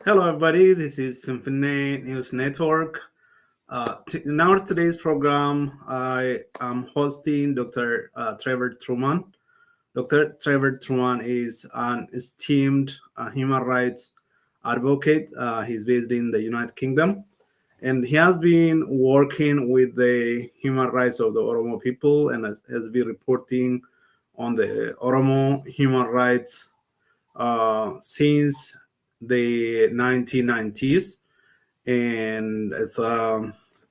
Hello, everybody. This is Pimpine News Network. In our today's program, I am hosting Dr. Trevor Trueman. Dr. Trevor Trueman is an esteemed human rights advocate. He's based in the United Kingdom, and he has been working with the human rights of the Oromo people and has been reporting on the Oromo human rights since the 1990s, and it's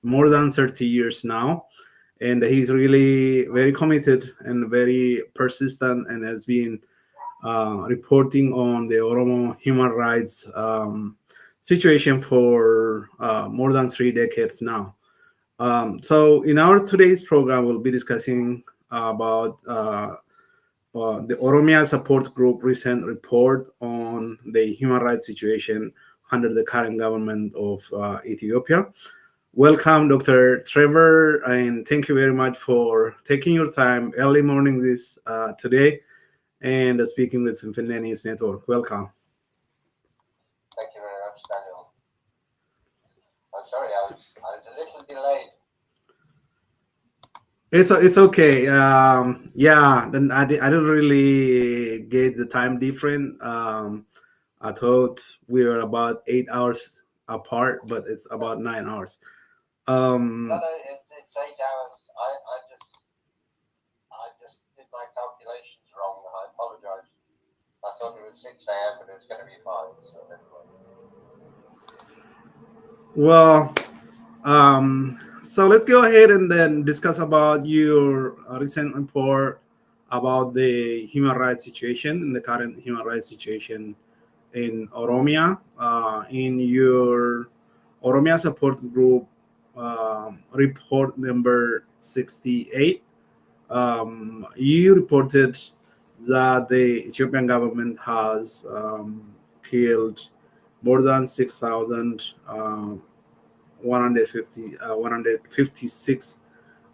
more than 30 years now. And he's really very committed and very persistent, and has been reporting on the Oromo human rights situation for more than 3 decades now. So, in our today's program, we'll be discussing about the Oromia Support Group recent report on the human rights situation under the current government of Ethiopia. Welcome, Dr. Trevor, and thank you very much for taking your time early morning this today and speaking with Symphony News Network. Welcome. Thank you very much, Daniel. I'm sorry, I was a little delayed. It's okay. Then I didn't really get the time different. I thought we were about 8 hours apart, but it's about 9 hours. No, it's 8 hours. I just did my calculations wrong. I apologize. I thought it was 6 a.m., but it was going to be 5. So anyway. Well, so let's go ahead and then discuss about your recent report about the human rights situation and the current human rights situation in Oromia. In your Oromia Support Group report number 68, you reported that the Ethiopian government has killed more than 156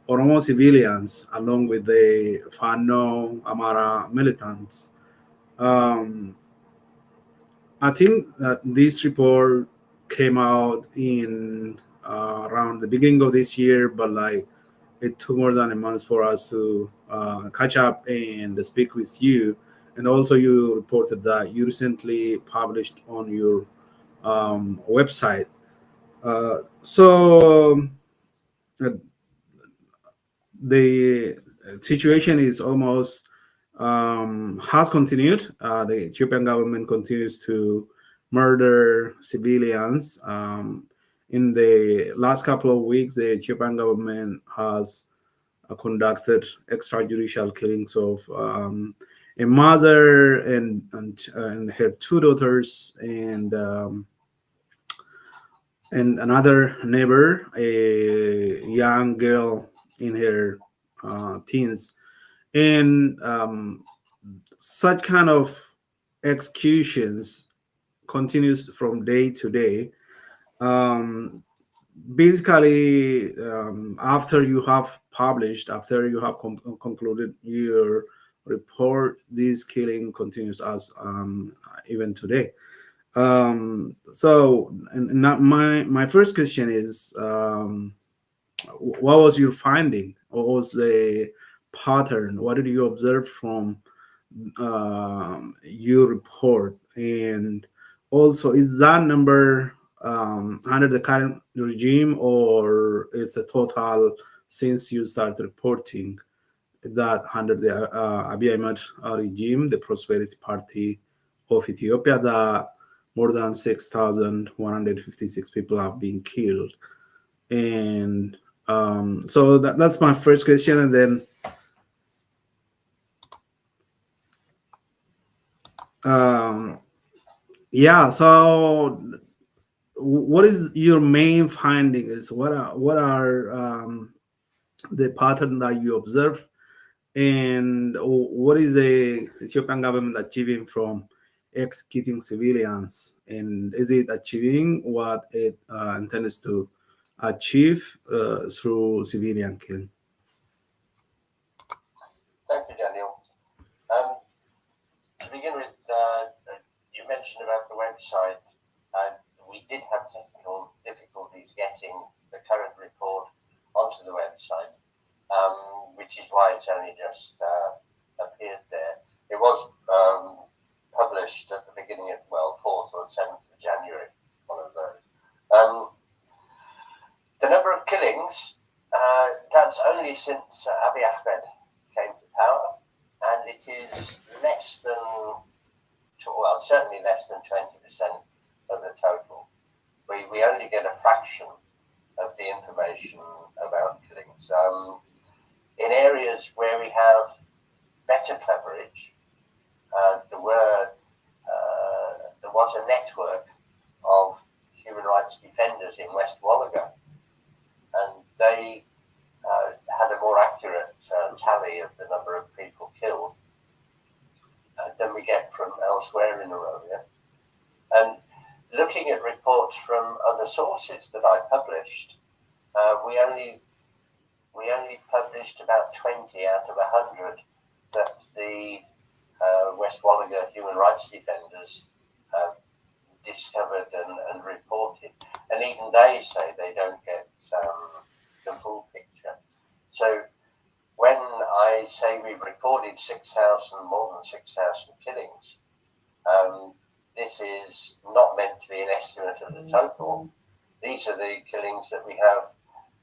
Oromo civilians, along with the Fano Amara militants. Um, I think that this report came out in around the beginning of this year, but like it took more than a month for us to catch up and speak with you. And also, you reported that you recently published on your website. So uh, the situation is almost has continued. The Ethiopian government continues to murder civilians. In the last couple of weeks, the Ethiopian government has conducted extrajudicial killings of a mother and her two daughters and another neighbor, a young girl in her teens, and such kind of executions continues from day to day. Um, Basically, after you have concluded your report, this killing continues as even today. And my first question is, what was your finding? What was the pattern? What did you observe from your report? And also, is that number under the current regime, or is a total since you started reporting that under the Abiy Ahmed regime, the Prosperity Party of Ethiopia, that more than 6,156 people have been killed? And so that's my first question. And then um, yeah, so what is your main findings? What are the pattern that you observe, and what is the Ethiopian government achieving from executing civilians, and is it achieving what it intends to achieve through civilian killing? Thank you, Daniel. To begin with, you mentioned about the website. I we did have technical difficulties getting the current report onto the website, which is why it's only just appeared there. It was published at the beginning of, 4th or 7th of January, one of those. The number of killings, that's only since Abiy Ahmed came to power, and it is less than, certainly less than 20% of the total. We only get a fraction of the information about killings. In areas where we have better coverage, there was a network of human rights defenders in West Wallaga, and they had a more accurate tally of the number of people killed than we get from elsewhere in Oromia. And looking at reports from other sources that I published, we only published about 20 out of 100 that the West Wallaga human rights defenders discovered and reported. And even they say they don't get the full picture. So when I say we've recorded more than 6,000 killings, this is not meant to be an estimate of the total. These are the killings that we have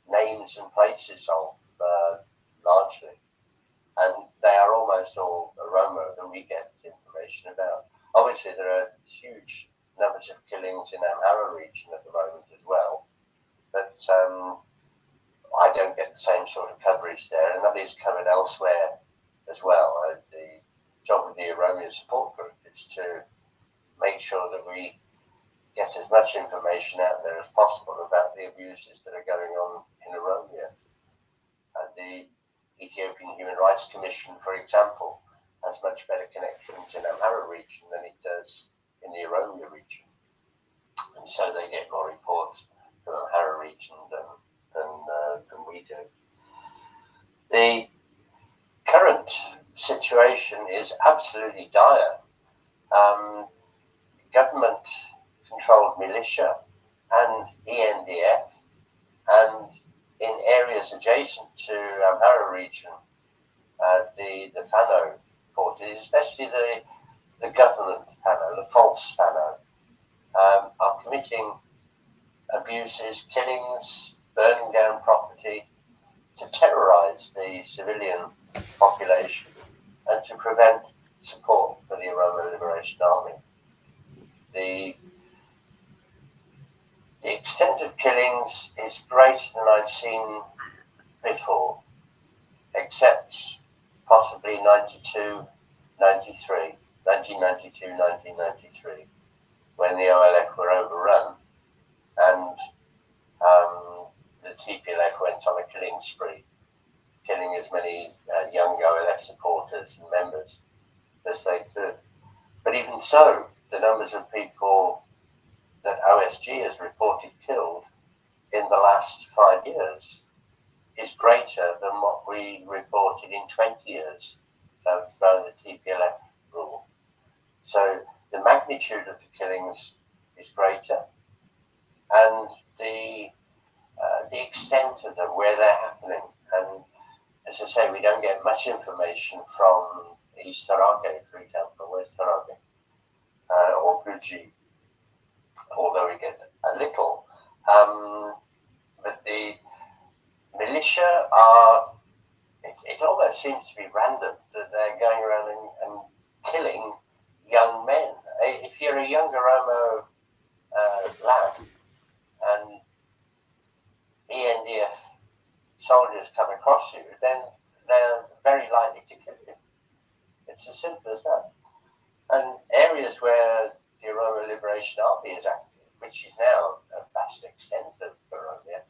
names and places of, largely. And they are almost all Oromo that we get information about. Obviously, there are huge numbers of killings in Amhara region at the moment as well. But I don't get the same sort of coverage there, and that is covered elsewhere as well. The job of the Oromia Support Group is to make sure that we get as much information out there as possible about the abuses that are going on in Oromia. The Ethiopian Human Rights Commission, for example, has much better connections in Amhara region than it does in the Oromia region. And so they get more reports from Amhara region than we do. The current situation is absolutely dire. Government-controlled militia and ENDF, and in areas adjacent to Amhara region, the Fano forces, especially the government Fano, the false Fano, are committing abuses, killings, burning down property to terrorize the civilian population and to prevent support for the Oromo Liberation Army. The extent of killings is greater than I've seen before, except possibly 1992, 1993, when the OLF were overrun and the TPLF went on a killing spree, killing as many young OLF supporters and members as they could. But even so, the numbers of people that OSG has reported killed in the last 5 years is greater than what we reported in 20 years of the TPLF rule. So the magnitude of the killings is greater, and the extent of them, where they're happening. And as I say, we don't get much information from East Harare, for example, West Harare, or Guji, although we get a little. But the militia are, it almost seems to be random that they're going around and killing young men. If you're a young Oromo lad and ENDF soldiers come across you, then they're very likely to kill you. It's as simple as that. And areas where the Oromo Liberation Army is active, which is now a vast extent of Oromia,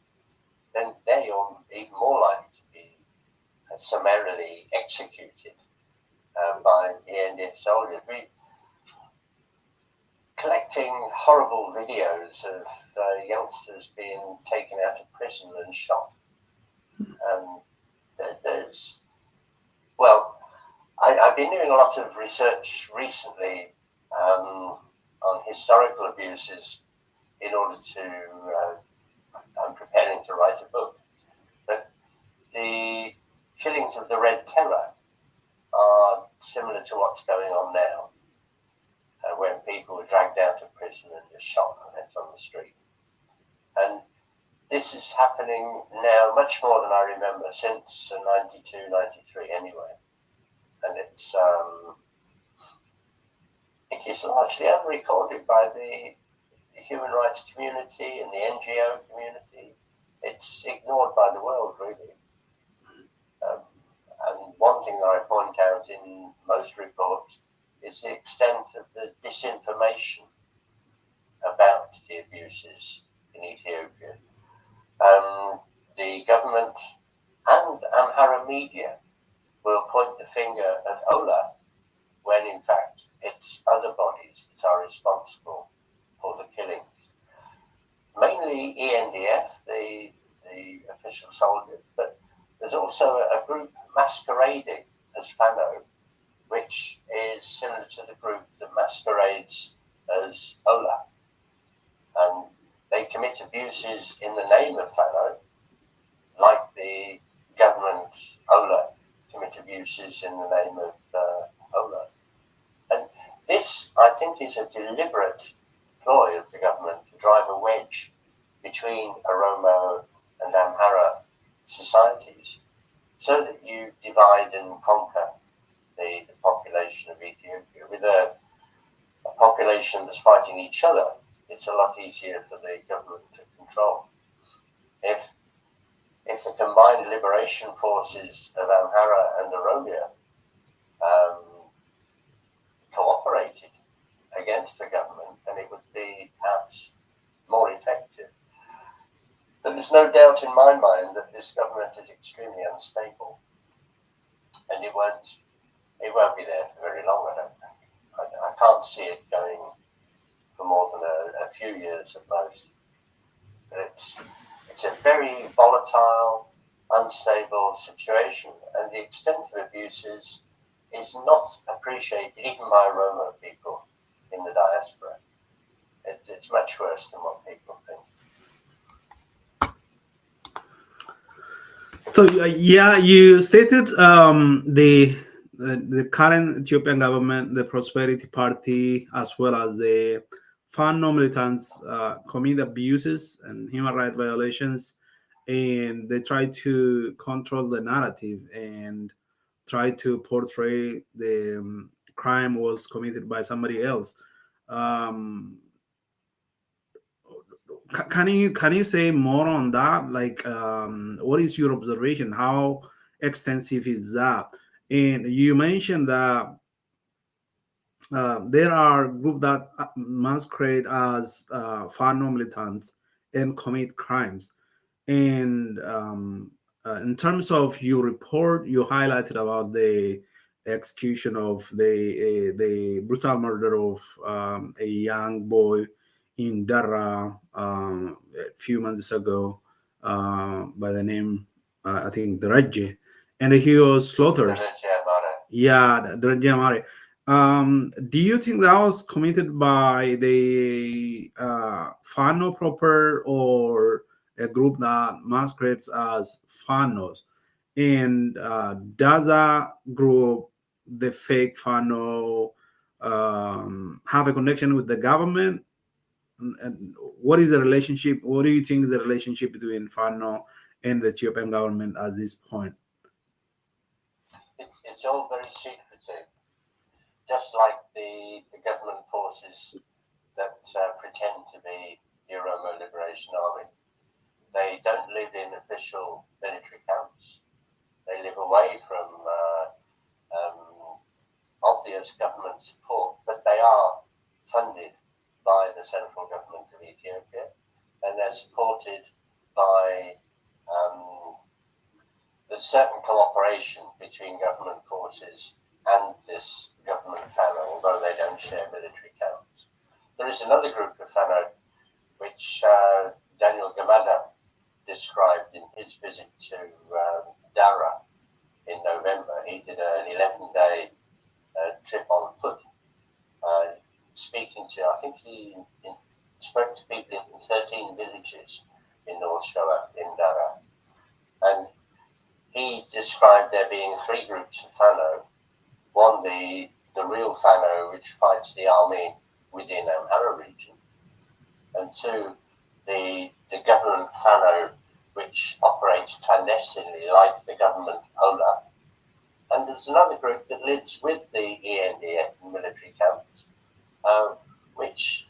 then they're even more likely to be summarily executed by ENDF soldiers. We collecting horrible videos of youngsters being taken out of prison and shot. I've been doing a lot of research recently on historical abuses in order to, I'm preparing to write a book. But the killings of the Red Terror are similar to what's going on now, when people were dragged out of prison and just shot and left on the street. And this is happening now much more than I remember, since 92, 93 anyway. And it is largely unrecorded by the human rights community and the NGO community. It's ignored by the world, really. And one thing that I point out in most reports is the extent of the disinformation about the abuses in Ethiopia. The government and Amhara media will point the finger at Ola when in fact it's other bodies that are responsible for the killings. Mainly ENDF, the official soldiers, but there's also a group masquerading as Fano, which is similar to the group that masquerades as Ola. And they commit abuses in the name of Fano, like the government Ola commit abuses in the name of Ola. And this, I think, is a deliberate ploy of the government to drive a wedge between Oromo and Amhara societies, so that you divide and conquer the population of Ethiopia. With a population that's fighting each other, it's a lot easier for the government to control. If the combined liberation forces of Amhara and Oromia cooperated against the government, then it would be perhaps more effective. There is no doubt in my mind that this government is extremely unstable, and it won't be there for very long, I don't think. I can't see it going for more than a few years at most. But it's a very volatile, unstable situation, and the extent of abuses is not appreciated even by Oromo people in the diaspora. It's much worse than what people think. So yeah, you stated the current Ethiopian government, the Prosperity Party, as well as the Fano militants commit abuses and human rights violations, and they try to control the narrative and try to portray the crime was committed by somebody else. Can you say more on that? Like, what is your observation? How extensive is that? And you mentioned that there are groups that masquerade as Fano militants and commit crimes. And in terms of your report, you highlighted about the execution of the brutal murder of a young boy in Dara a few months ago by the name, I think, Daraje, and he was slaughtered. Yeah, Daraje Amare. Do you think that was committed by the Fano proper, or a group that masquerades as Fanos? And does that group, the fake Fano, have a connection with the government? And what is the relationship? What do you think is the relationship between Fano and the Ethiopian government at this point? It's all very secretive, just like the government forces that pretend to be the Oromo Liberation Army. They don't live in official military camps. They live away from obvious government support, but they are funded by the central government of Ethiopia, and they're supported by the certain cooperation between government forces and this government Fano, although they don't share military camps. There is another group of Fano which Daniel Gamada described in his visit to Dara in November. He did an 11-day trip on foot, speaking to, I think he spoke to people in 13 villages in North Shoa, in Dara, and he described there being three groups of Fano. One, the real Fano, which fights the army within Amhara region, and two, the government Fano, which operates clandestinely like the government Ola. And there's another group that lives with the ENDF military camps, which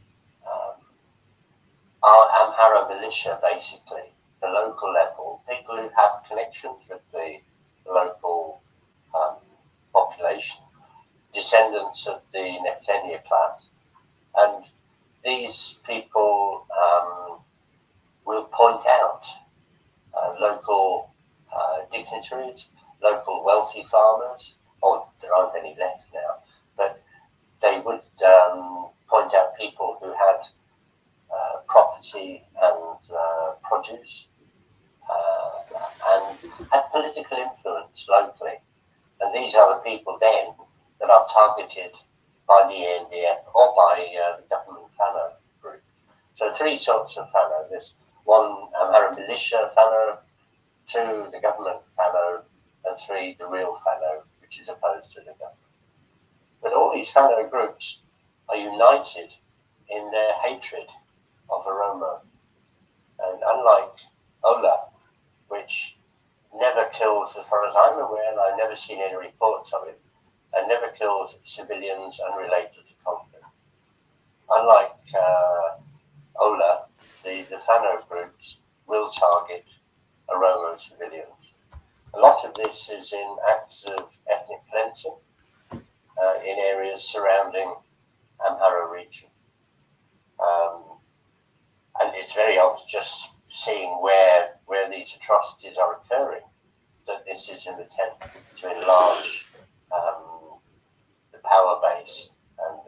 are Amhara militia, basically, the local level, people who have connections with the local population, descendants of the Neftenia class. And these people will point out local dignitaries, local wealthy farmers. Oh, there aren't any left now, but they would point out people who had property and produce and had political influence locally. And these are the people then that are targeted by the NDF or by the government Fano group. So three sorts of Fano. There's one Amhara militia Fano, two the government Fano, and three the real Fano, which is opposed to the government. But all these Fano groups are united in their hatred of Oromo. And unlike Ola, which never kills, as far as I'm aware, and I've never seen any reports of it, and never kills civilians unrelated to conflict. Unlike Ola, the Fano groups will target Oromo civilians. A lot of this is in acts of ethnic cleansing in areas surrounding Amhara region. And it's very obvious just seeing where these atrocities are occurring that this is an attempt to enlarge the power base and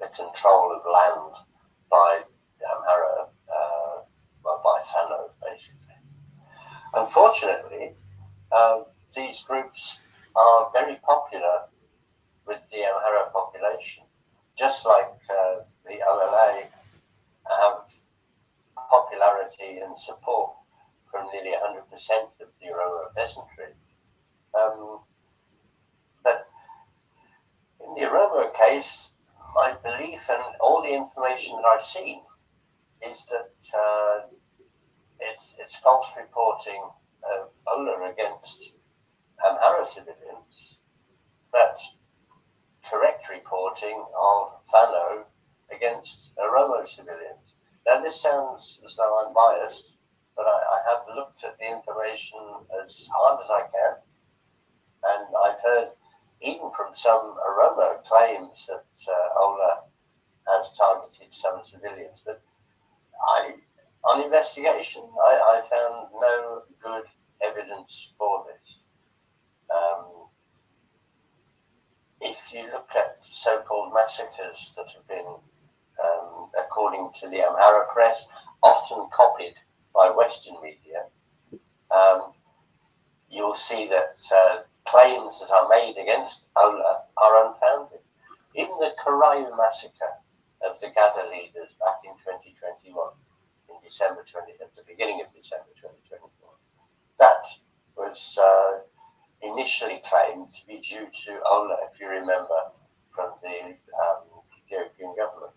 the control of land by Amhara, by Fano, basically. Unfortunately, these groups are very popular with the Amhara population, just like the OLA have popularity and support from nearly 100% of the Oromo peasantry. But in the Oromo case, my belief and all the information that I've seen is that it's false reporting of Ola against Amhara civilians, but correct reporting of Fano against Oromo civilians. Now, this sounds as though I'm biased, but I have looked at the information as hard as I can, and I've heard even from some Oromo claims that Ola has targeted some civilians, but on investigation, I found no good evidence for this. If you look at so-called massacres that have been, according to the Amhara press, often copied by Western media, you'll see that claims that are made against Ola are unfounded. Even the Karayu massacre of the Gada leaders back in 2021, at the beginning of December 2021, that was initially claimed to be due to Ola, if you remember, from the Ethiopian government.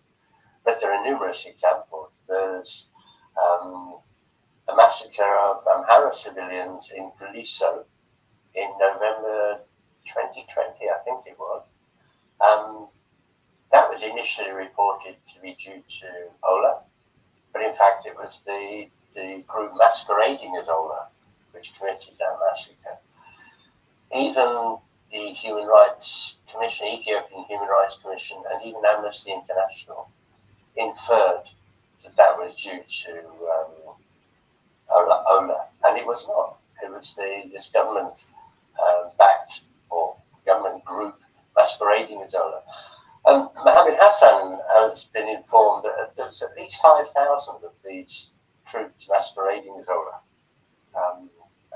But there are numerous examples. There's a massacre of Amhara civilians in Guliso in November 2020, I think it was. That was initially reported to be due to Ola, but in fact it was the group masquerading as Ola which committed that massacre. Even the Human Rights Commission, Ethiopian Human Rights Commission, and even Amnesty International inferred that was due to Ola, and it was not. It was this government-backed or government group masquerading as Ola. Mohammed Hassan has been informed that there's at least 5,000 of these troops masquerading as Ola,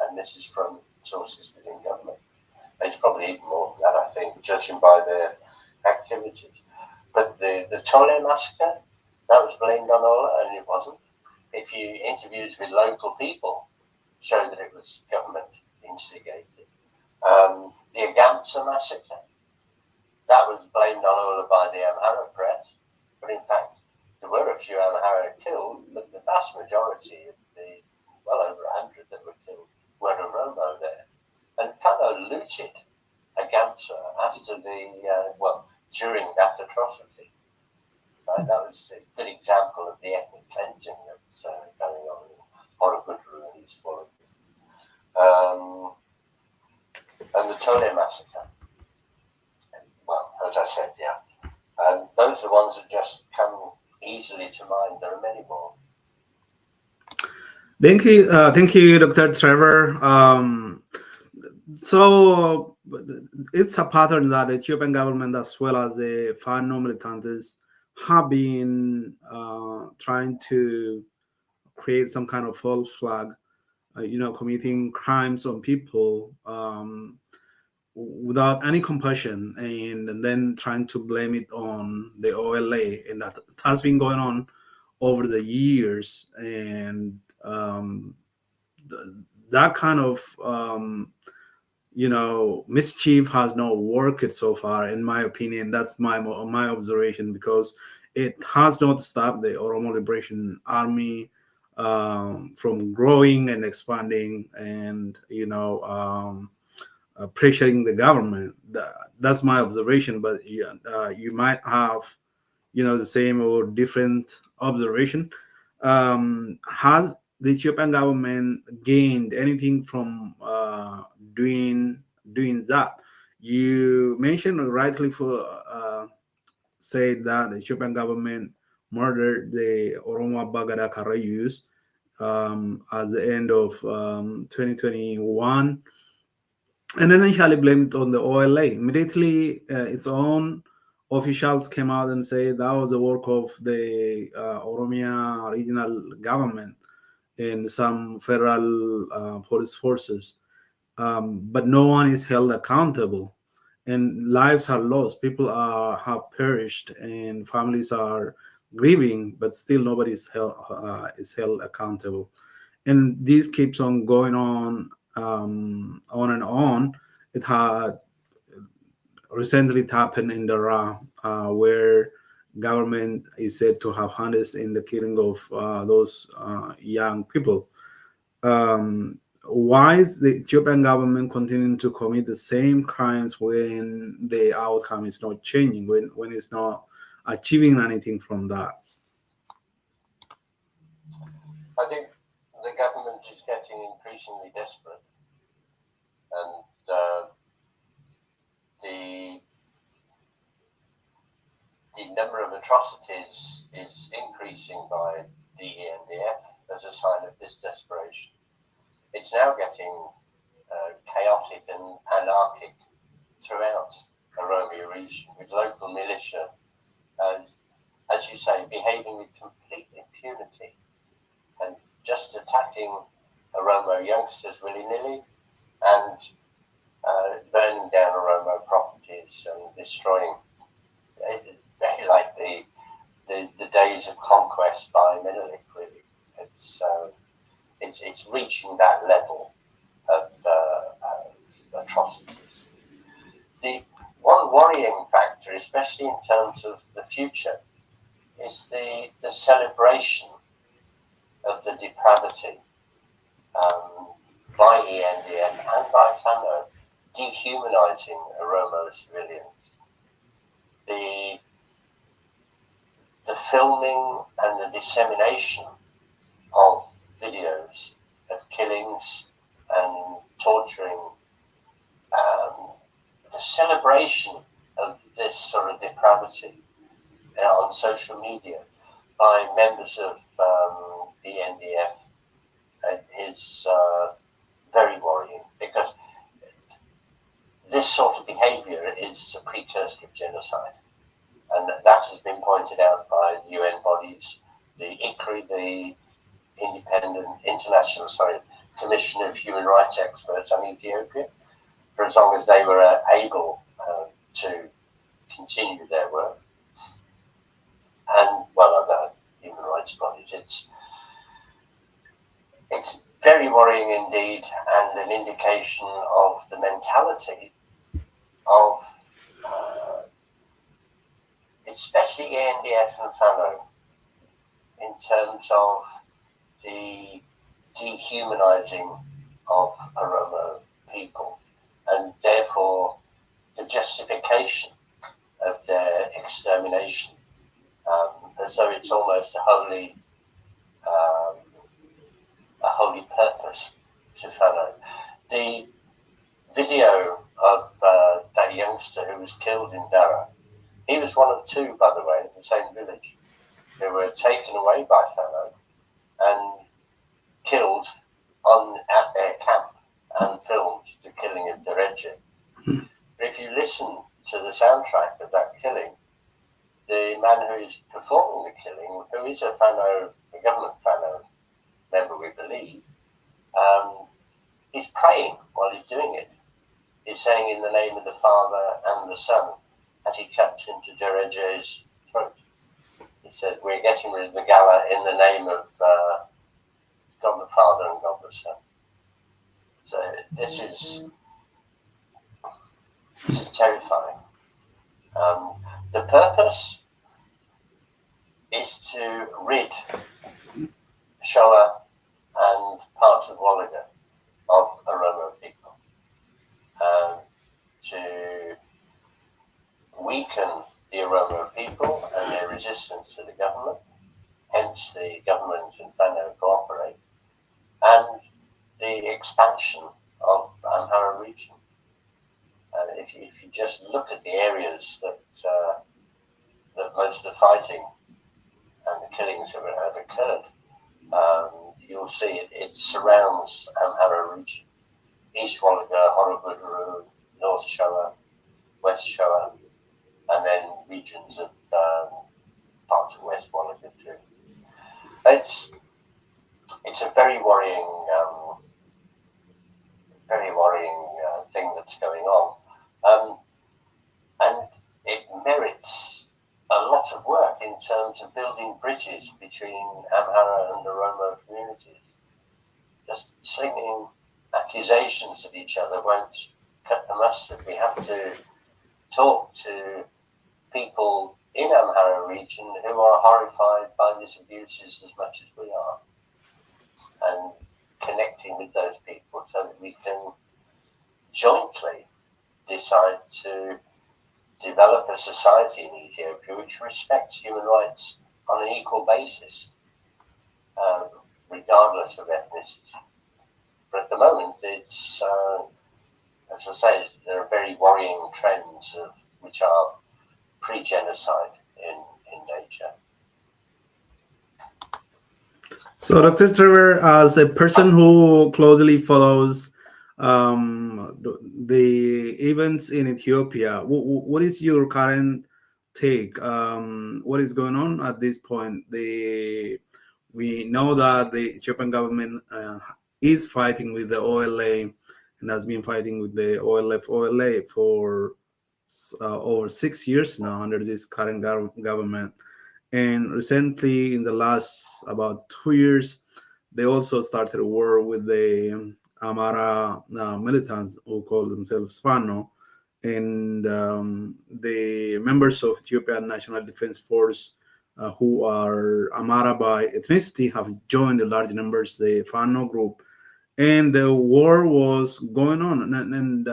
and this is from sources within government. It's probably even more than that, I think, judging by their activities. But the Tole massacre that was blamed on Ola, and it wasn't. If you interviews with local people show that it was government instigated. The Agamsa massacre, that was blamed on Ola by the Amhara press, but in fact there were a few Amhara killed, but the vast majority of the well over 100 that were killed were Oromo there. And Fano looted Agamsa after during that atrocity. Right? That was a good example of the ethnic cleansing that's going on in Horogudru and East Wallachia. And the Tole massacre. Well, as I said, yeah. Those are the ones that just come easily to mind. There are many more. Thank you, Dr. Trevor. So it's a pattern that the Ethiopian government, as well as the Fano militantes, have been trying to create some kind of false flag, committing crimes on people without any compassion, and then trying to blame it on the OLA, and that has been going on over the years, and that kind of mischief has not worked so far, in my opinion. That's my observation, because it has not stopped the Oromo Liberation Army from growing and expanding, and pressuring the government. That's my observation, but you might have the same or different observation. Has the Ethiopian government gained anything from doing that? You mentioned rightly said that the Ethiopian government murdered the Oromo Bagada Karayus at the end of 2021, and then initially blamed it on the OLA. Immediately, its own officials came out and said that was the work of the Oromia regional government and some federal police forces. But no one is held accountable, and lives are lost. People have perished, and families are grieving, but still nobody is held accountable. And this keeps on going on and on. It had recently happened in Dara, where government is said to have hands in the killing of those young people. Why is the Ethiopian government continuing to commit the same crimes when the outcome is not changing, when it's not achieving anything from that? I think the government is getting increasingly desperate, and the number of atrocities is increasing by the ENDF as a sign of this desperation. It's now getting chaotic and anarchic throughout the Oromia region, with local militia, as you say, behaving with complete impunity and just attacking Oromo youngsters willy-nilly and burning down Oromo properties and destroying, very like the days of conquest by Menelik, really. It's reaching that level of atrocities. The one worrying factor, especially in terms of the future, is the celebration of the depravity by ENDF and by Fano, dehumanizing Oromo civilians. The filming and the dissemination of videos of killings and torturing, the celebration of this sort of depravity on social media by members of the NDF is very worrying, because this sort of behavior is a precursor of genocide. And that has been pointed out by the UN bodies, the ICRI, the Commission of Human Rights Experts on Ethiopia, for as long as they were able to continue their work. And, well, issues. It's very worrying indeed, and an indication of the mentality of especially Eth and Fano in terms of the dehumanizing of Oromo people, and therefore the justification of their extermination, as though it's almost a holy purpose to Fano. The video of that youngster who was killed in Dara, he was one of two, by the way, in the same village, who were taken away by Fano and killed at their camp and filmed the killing of Dereje. But if you listen to the soundtrack of that killing, the man who is performing the killing, who is a government Fano member, we believe, he's praying while he's doing it. He's saying, in the name of the Father and the Son, as he cuts into Dereje's throat. He said, we're getting rid of the Gala in the name of God the Father and God the Son. So this is terrifying. The purpose is to rid Shoa and parts of Wolaga of Oromo people, to weaken the Oromo people and their resistance to the government, hence the government and Fano cooperate, and the expansion of Amhara region. And if you just look at the areas that most of the fighting and the killings have occurred, you'll see it surrounds Amhara region. East Wolaga, Horobuduru, North Shoa, West Shoa, and then regions of parts of West Wolaga too. It's a very worrying thing that's going on, and it merits a lot of work in terms of building bridges between Amhara and Oromo communities. Just slinging accusations at each other won't cut the mustard. We have to talk to people in Amhara region who are horrified by these abuses as much as we are, and connecting with those people so that we can jointly decide to develop a society in Ethiopia which respects human rights on an equal basis, regardless of ethnicity. But at the moment, it's, as I say, there are very worrying trends which are pre-genocide in nature. So, Dr. Trevor, as a person who closely follows the events in Ethiopia, what is your current take? What is going on at this point? We know that the Ethiopian government is fighting with the OLA and has been fighting with the OLA for over 6 years now under this current government. And recently, in the last about 2 years, they also started a war with the Amara militants who call themselves Fano, and the members of Ethiopian National Defense Force who are Amara by ethnicity have joined the large numbers, the Fano group, and the war was going on. And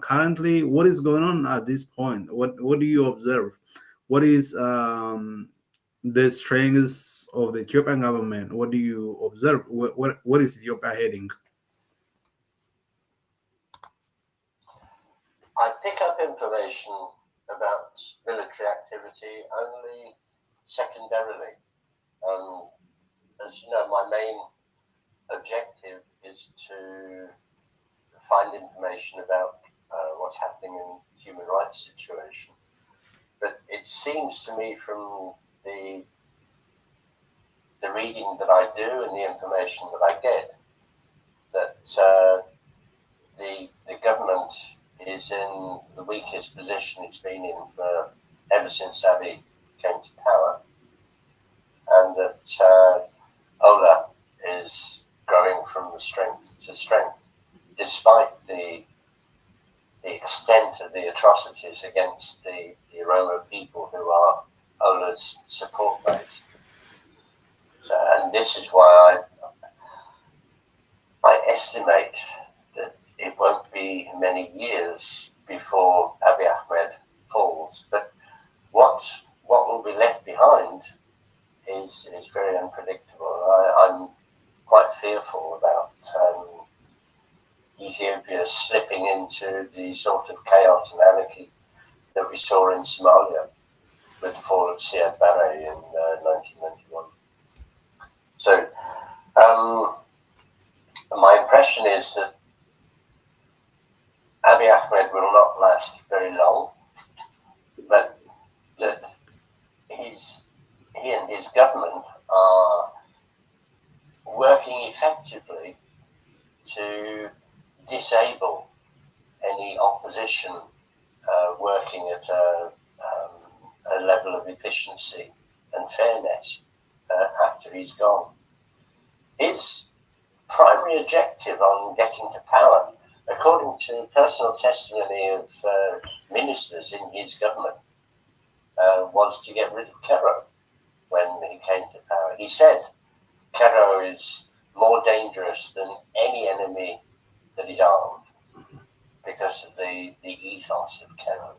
currently, what is going on at this point? What do you observe? What is the strengths of the Ethiopian government? What do you observe? What is Ethiopia heading? I pick up information about military activity only secondarily. As you know, my main objective is to find information about what's happening in the human rights situation. But it seems to me from the reading that I do and the information that I get that the government is in the weakest position it's been in ever since Abiy came to power, and that Ola is growing from strength to strength, despite the extent of the atrocities against the Oromo people who are Ola's support base. So, and this is why I estimate that it won't be many years before Abiy Ahmed falls. But what will be left behind is very unpredictable. I'm quite fearful about Ethiopia slipping into the sort of chaos and anarchy that we saw in Somalia with the fall of Siad Barre in 1991. So my impression is that Abiy Ahmed will not last very long, but that he and his government are working effectively to disable any opposition working at a level of efficiency and fairness after he's gone. His primary objective on getting to power, according to personal testimony of ministers in his government, was to get rid of Kero when he came to power. He said Kero is more dangerous than any enemy that is armed because of the ethos of Kero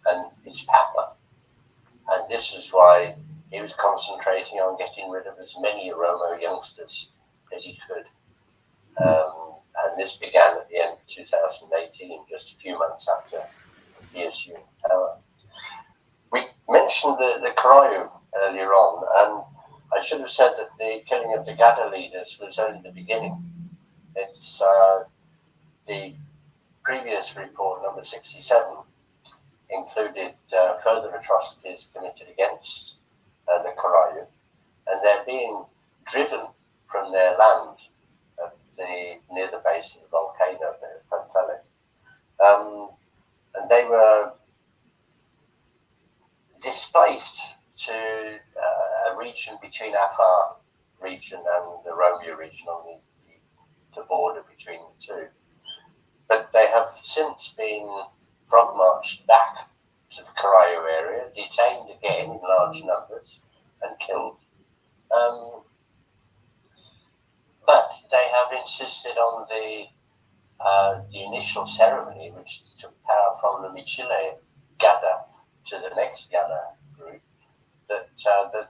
and its power. And this is why he was concentrating on getting rid of as many Oromo youngsters as he could. And this began at the end of 2018, just a few months after he assumed power. We mentioned the Karayu earlier on, and I should have said that the killing of the Gada leaders was only the beginning. It's the previous report, number 67, included further atrocities committed against the Karayu, and they're being driven from their land near the base of the volcano, the Fantale. And they were displaced to a region between Afar region and the Oromia region on the border between the two. But they have since been frog marched back to the Karayu area, detained again in large numbers, and killed. But they have insisted on the initial ceremony, which took power from the Michile Gada to the next Gada group, that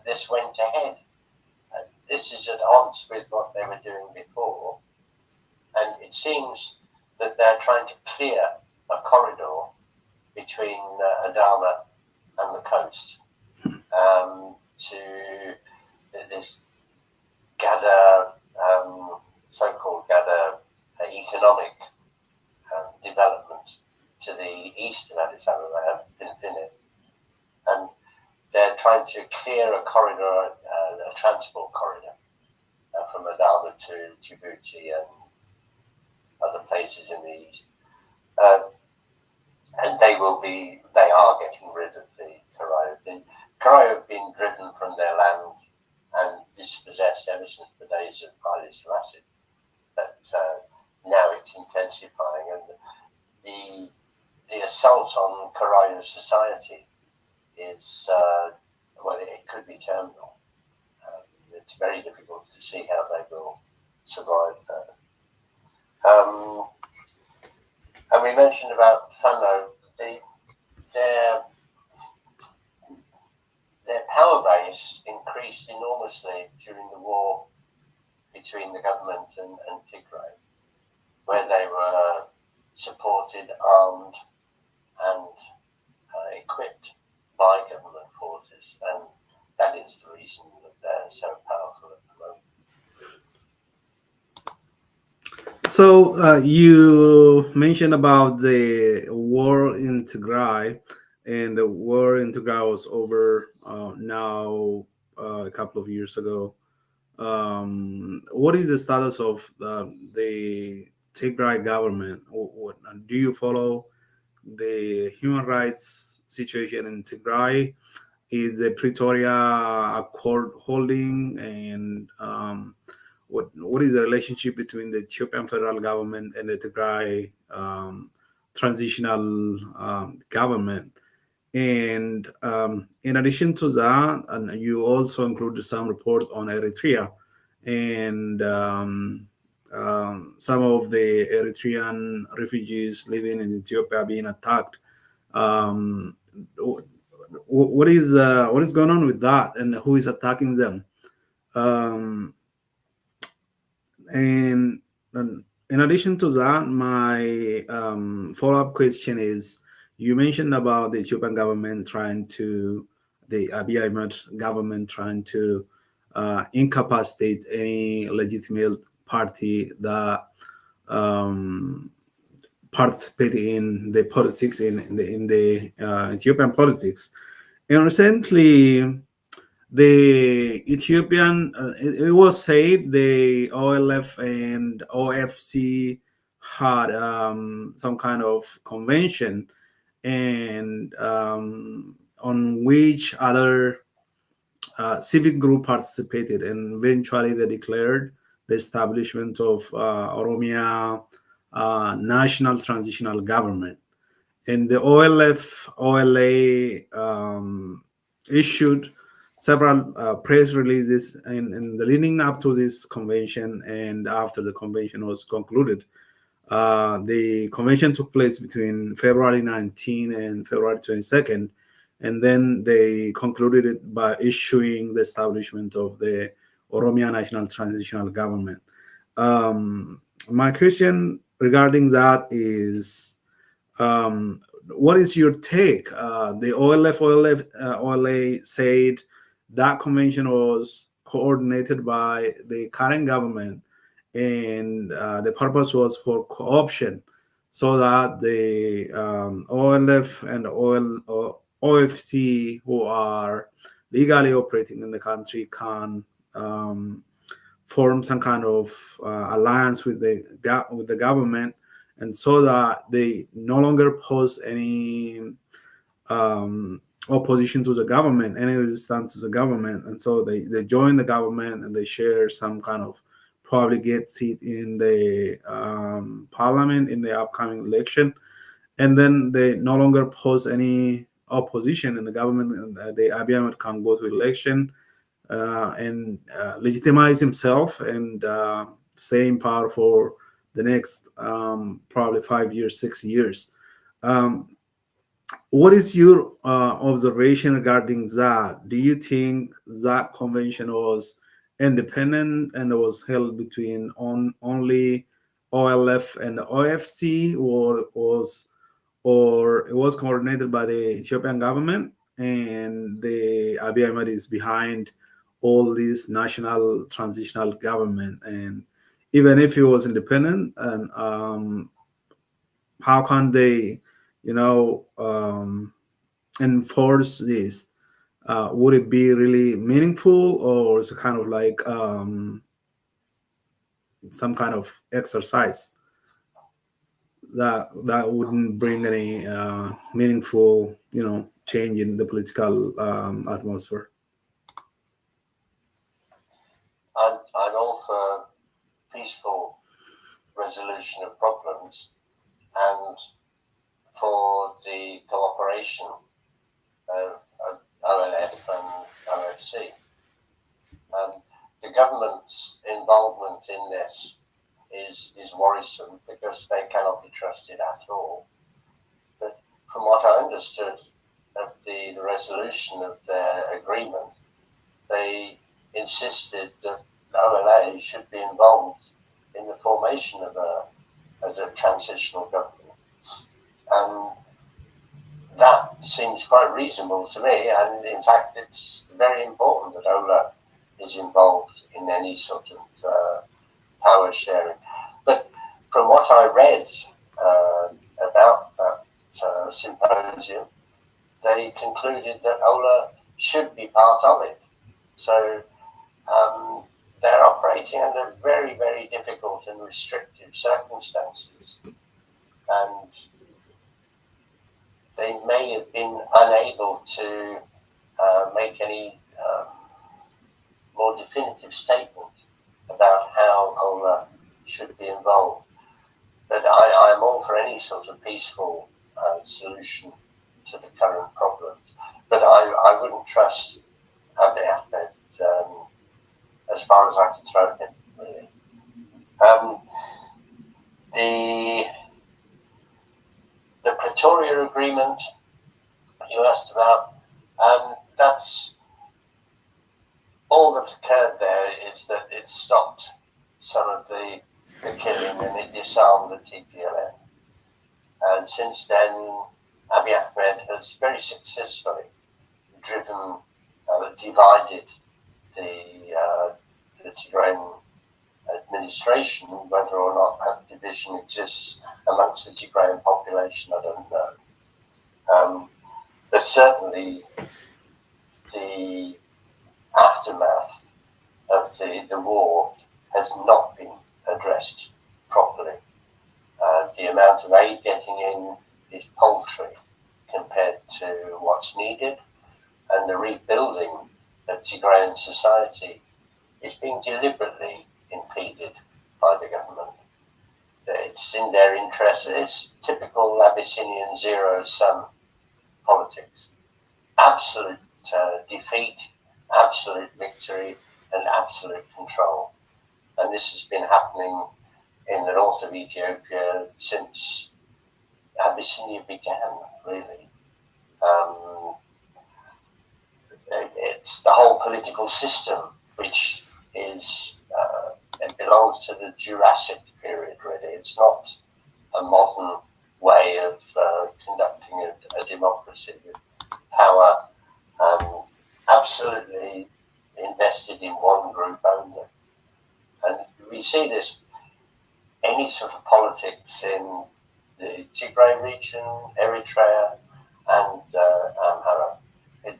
this went ahead. This is at odds with what they were doing before, and it seems that they're trying to clear a corridor between Adama and the coast to this Gada, so-called Gada economic development to the east of Addis Ababa, Finfinne. And they're trying to clear a corridor, a transport corridor from Adama to Djibouti and other places in the east. And they are getting rid of the Karayu. The Karayu have been driven from their land and dispossessed ever since the days of Haile Selassie. But now it's intensifying, and the assault on Karayu society is, well, it could be terminal. It's very difficult to see how they will survive that. And we mentioned about Fano, their power base increased enormously during the war between the government and Tigray, where they were supported, armed, and equipped by government forces, and that is the reason that they're so powerful at the moment. So you mentioned about the war in Tigray, and the war in Tigray was over now a couple of years ago. What is the status of the Tigray government? Do you follow the human rights situation in Tigray? is the Pretoria Accord holding, and what is the relationship between the Ethiopian federal government and the Tigray transitional government? And in addition to that, and you also included some report on Eritrea and some of the Eritrean refugees living in Ethiopia being attacked. Um, what is going on with that, and who is attacking them? Um, and, and in addition to that, my follow-up question is: you mentioned about the Ethiopian government trying to, the Abiy Ahmed government trying to incapacitate any legitimate party that um, participate in the politics in the Ethiopian politics. And recently, the Ethiopian, it was said the OLF and OFC had some kind of convention, and on which other civic group participated, and eventually they declared the establishment of Oromia National Transitional Government. And the OLF, OLA issued several press releases in the leading up to this convention and after the convention was concluded. The convention took place between February 19 and February 22nd, and then they concluded it by issuing the establishment of the Oromia National Transitional Government. My question regarding that is, um, what is your take? The OLA said that convention was coordinated by the current government, and the purpose was for co-option, so that the OLF and OFC, who are legally operating in the country, can um, form some kind of alliance with the government, and so that they no longer pose any opposition to the government, any resistance to the government, and so they join the government and they share some kind of probably get seat in the parliament in the upcoming election, and then they no longer pose any opposition in the government, and the Abiy Ahmed can go to election and legitimize himself and stay in power for the next probably 5 years, 6 years. Um, what is your observation regarding that? Do you think that convention was independent and it was held between only OLF and OFC, or it was coordinated by the Ethiopian government, and the Abiy Ahmed is behind all this national transitional government? And even if it was independent, and how can they, you know, enforce this? Would it be really meaningful, or is it kind of like some kind of exercise that wouldn't bring any meaningful, change in the political atmosphere? I'm all for peaceful resolution of problems and for the cooperation of OLF and OFC. The government's involvement in this is worrisome because they cannot be trusted at all. But from what I understood of the resolution of their agreement, they insisted that OLA should be involved in the formation of a transitional government. And that seems quite reasonable to me, and in fact it's very important that OLA is involved in any sort of power sharing. But from what I read about that symposium, they concluded that OLA should be part of it. So they're operating under very, very difficult and restrictive circumstances. And they may have been unable to make any more definitive statement about how Ola should be involved. But I'm all for any sort of peaceful solution to the current problems. But I wouldn't trust Abiy Ahmed as far as I can throw him, really. The Pretoria Agreement you asked about, that's all that's occurred there is that it stopped some of the killing and it disarmed the TPLF. And since then, Abiy Ahmed has very successfully divided the Tigrayan administration. Whether or not that division exists amongst the Tigrayan population, I don't know. But certainly the aftermath of the war has not been addressed properly. The amount of aid getting in is paltry compared to what's needed, and the rebuilding of Tigrayan society is being deliberately impeded by the government. It's in their interest. It's typical Abyssinian zero-sum politics. Absolute defeat, absolute victory, and absolute control. And this has been happening in the north of Ethiopia since Abyssinia began, really. It's the whole political system, which is it belongs to the Jurassic period, really. It's not a modern way of conducting a democracy with power absolutely invested in one group only. And we see this, any sort of politics in the Tigray region, Eritrea, and Amhara.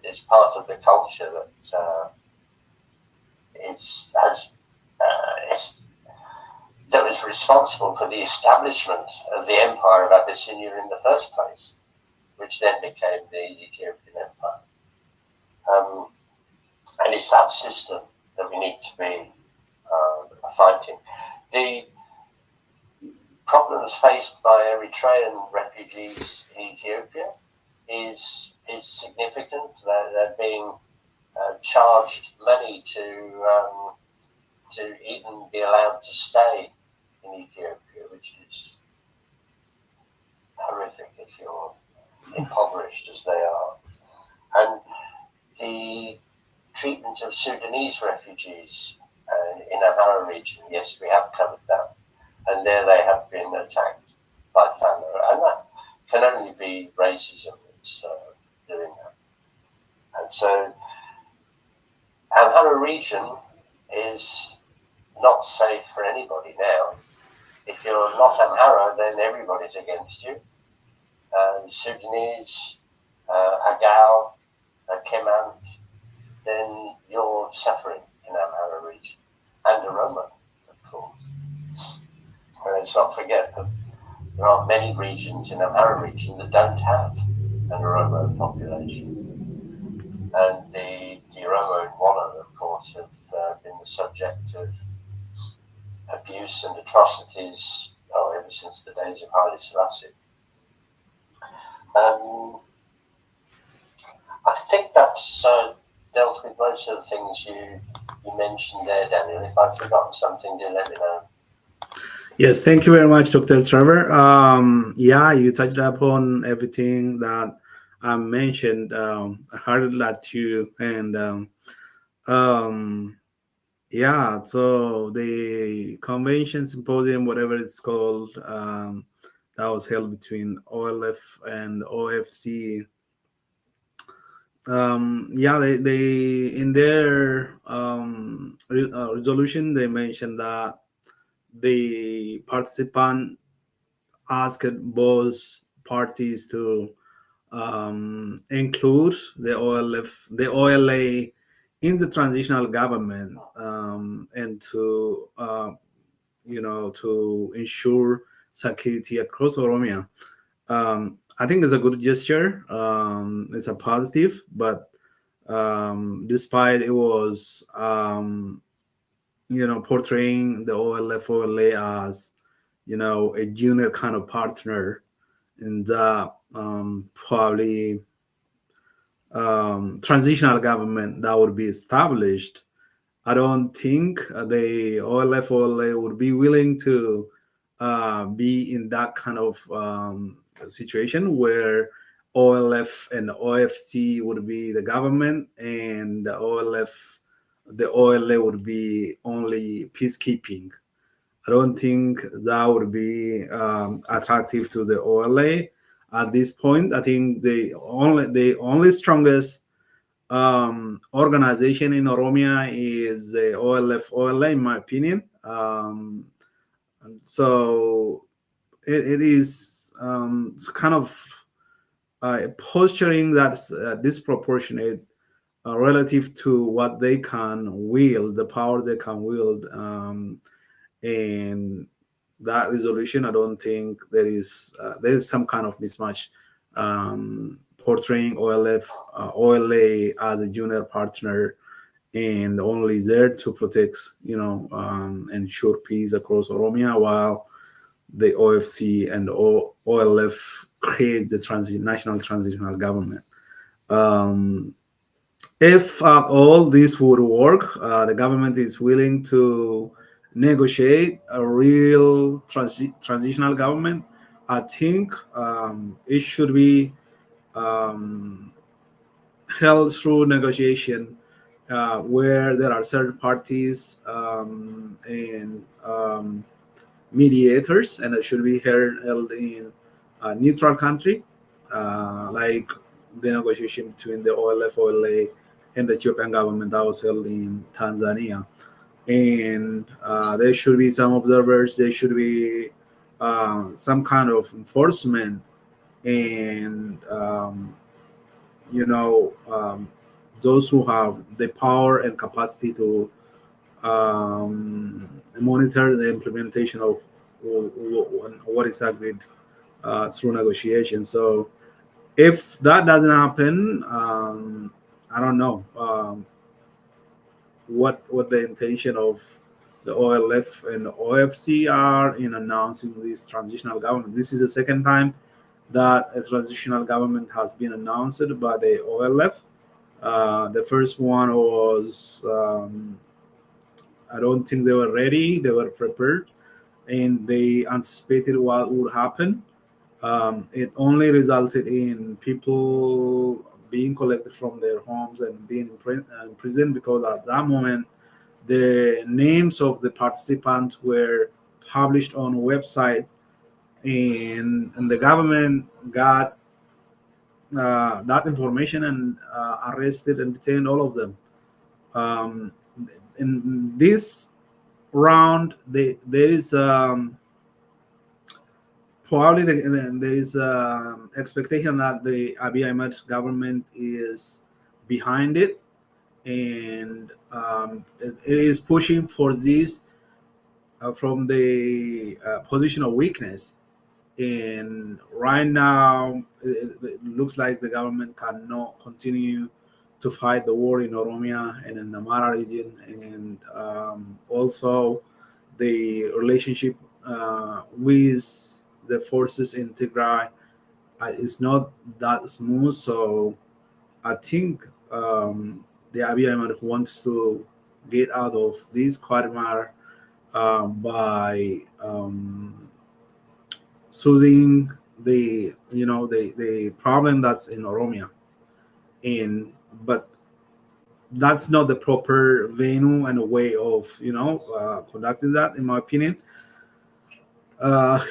It's part of the culture that was responsible for the establishment of the empire of Abyssinia in the first place, which then became the Ethiopian Empire. And it's that system that we need to be fighting. The problems faced by Eritrean refugees in Ethiopia is significant. They're being charged money to even be allowed to stay in Ethiopia, which is horrific if you're impoverished as they are. And the treatment of Sudanese refugees in Amhara region, yes, we have covered that. And there they have been attacked by Fano. And that can only be racism that's doing that. And so Amhara region is not safe for anybody now. If you're not Amhara, then everybody's against you. Sudanese, Agao, Kemant, then you're suffering in Amhara region. And Oromo, of course. And let's not forget that there aren't many regions in Amhara region that don't have an Oromo population. And the Oromo in Walla, of course, have been the subject of abuse and atrocities ever since the days of Haile Selassie. I think that's dealt with most of the things you mentioned there, Daniel. If I've forgotten something, do let me know. Yes, thank you very much, Dr. Trevor. You touched upon everything that I mentioned. I heard a lot too, and so the convention symposium, whatever it's called, that was held between OLF and OFC. They in their resolution they mentioned that the participant asked both parties to include the OLA in the transitional government, and to to ensure security across Oromia. I think it's a good gesture. It's a positive, but despite it was portraying the OLF OLA as a junior kind of partner in the probably transitional government that would be established. I don't think the OLF OLA would be willing to be in that kind of situation where OLF and OFC would be the government and the OLA would be only peacekeeping. I don't think that would be attractive to the OLA at this point. I think the only strongest organization in Oromia is the OLF OLA, in my opinion. So it is it's kind of posturing that's disproportionate relative to what they can wield, the power they can wield. And that resolution, I don't think there is some kind of mismatch, portraying OLA as a junior partner and only there to protect, ensure peace across Oromia, while the OFC and OLF create the national transitional government. Um, if all this would work, the government is willing to negotiate a real transitional government. I think it should be um, held through negotiation, where there are third parties and mediators, and it should be held in a neutral country, like the negotiation between the OLF, OLA, and the Ethiopian government that was held in Tanzania. And there should be some observers, there should be some kind of enforcement, and those who have the power and capacity to monitor the implementation of what is agreed through negotiation. So if that doesn't happen, I don't know what the intention of the OLF and OFC are in announcing this transitional government. This is the second time that a transitional government has been announced by the OLF. The first one was, I don't think they were ready, they were prepared, and they anticipated what would happen. It only resulted in people being collected from their homes and being in prison, because at that moment the names of the participants were published on websites, and the government got that information and arrested and detained all of them. Um, in this round, there is probably there is expectation that the Abiy Ahmed government is behind it, and it is pushing for this from the position of weakness. And right now, it looks like the government cannot continue to fight the war in Oromia and in the Mara region, and also the relationship with the forces in Tigray is not that smooth. So I think the Abiy Ahmed wants to get out of this quagmire by soothing the problem that's in Oromia, and but that's not the proper venue and way of conducting that, in my opinion.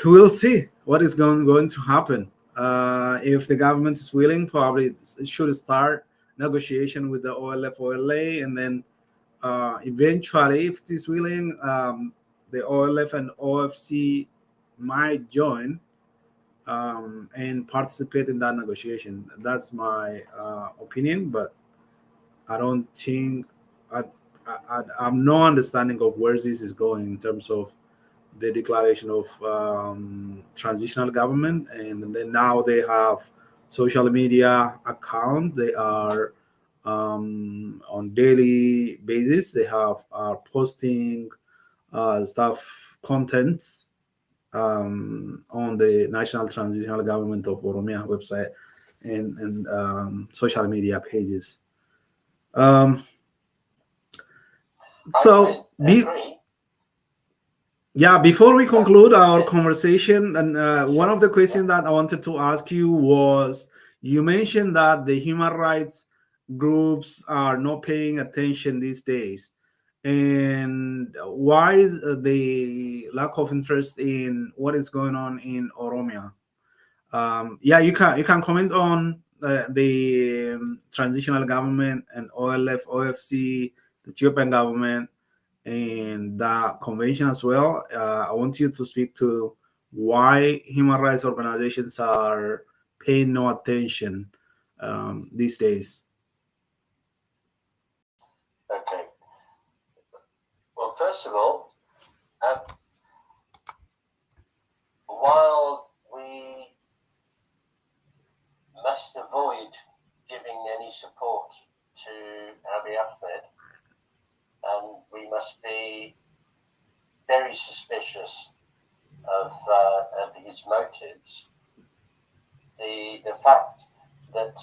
We'll see what is going to happen. If the government is willing, probably it should start negotiation with the OLF OLA, and then eventually, if it is willing, the OLF and OFC might join and participate in that negotiation. That's my opinion, but I don't think I'm no understanding of where this is going in terms of the declaration of transitional government, and then now they have social media account. They are on daily basis. They are posting stuff content on the National Transitional Government of Oromia website and social media pages. Um, so agree. Yeah, before we conclude our conversation, and one of the questions that I wanted to ask you was, you mentioned that the human rights groups are not paying attention these days. And why is the lack of interest in what is going on in Oromia? Yeah, you can comment on the transitional government and OLF, OFC, the Ethiopian government, and that convention as well. I want you to speak to why human rights organizations are paying no attention these days. Okay. Well, first of all, while we must avoid giving any support to Abiy Ahmed, and we must be very suspicious of his motives, the fact that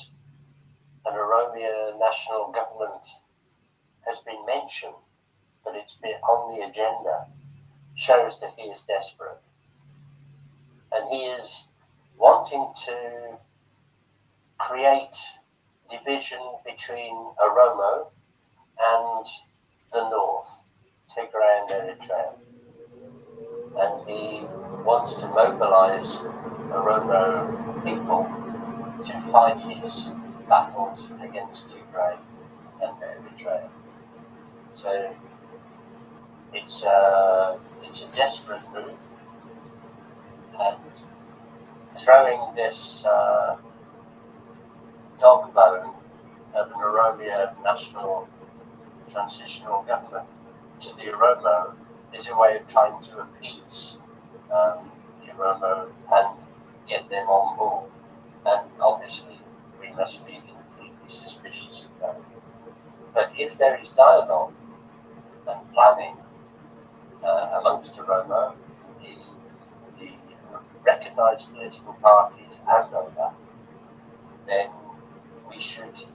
an Oromia national government has been mentioned, but it's been on the agenda, shows that he is desperate. And he is wanting to create division between Oromo and the north, Tigray and Eritrea. And he wants to mobilize Oromo people to fight his battles against Tigray and Eritrea. So it's a desperate move, and throwing this dog bone of an Oromia national transitional government to the Oromo is a way of trying to appease the Oromo and get them on board. And obviously, we must be completely suspicious of that. But if there is dialogue and planning amongst Oromo, the recognised political parties and OLA, then we should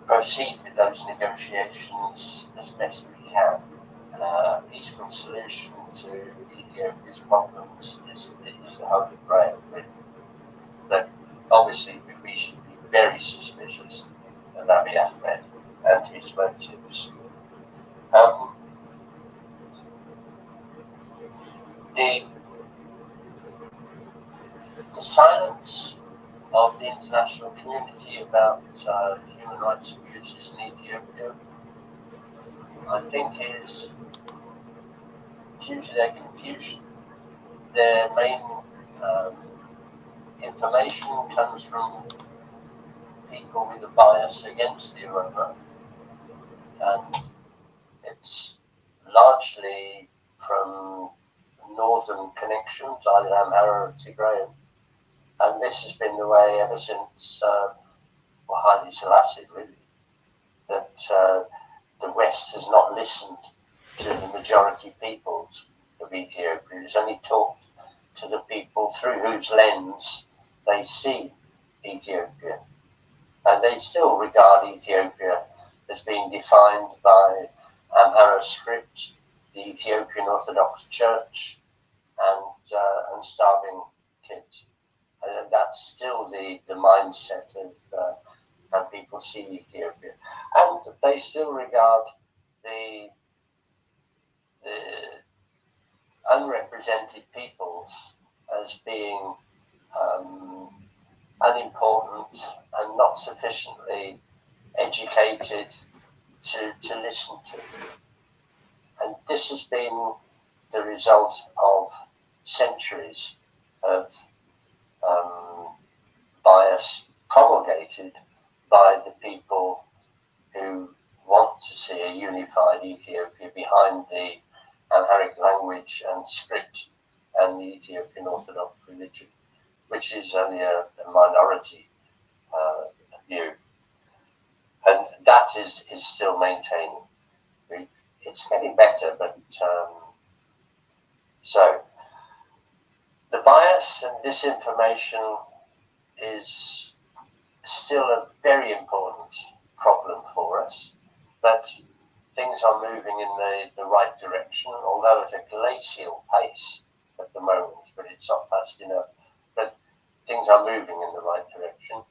proceed with those negotiations as best we can. A peaceful solution to Ethiopia's problems is the Holy Grail, really. But obviously, we should be very suspicious of Abiy Ahmed and his motives. The silence of the international community about human rights abuses in Ethiopia, I think, is due to their confusion. Their main information comes from people with a bias against the Oromo, and it's largely from northern connections, either Amhara or Tigrayan. And this has been the way ever since Haile Selassie, really, that the West has not listened to the majority peoples of Ethiopia. It's only talked to the people through whose lens they see Ethiopia. And they still regard Ethiopia as being defined by Amhara script, the Ethiopian Orthodox Church, and starving kids. And that's still the mindset of how people see Ethiopia. And they still regard the unrepresented peoples as being unimportant and not sufficiently educated to listen to. And this has been the result of centuries of bias promulgated by the people who want to see a unified Ethiopia behind the Amharic language and script and the Ethiopian Orthodox religion, which is only a minority view. And that is still maintaining. It's getting better, but so the bias and disinformation is still a very important problem for us, but things are moving in the right direction, although at a glacial pace at the moment, but it's not fast enough. But things are moving in the right direction.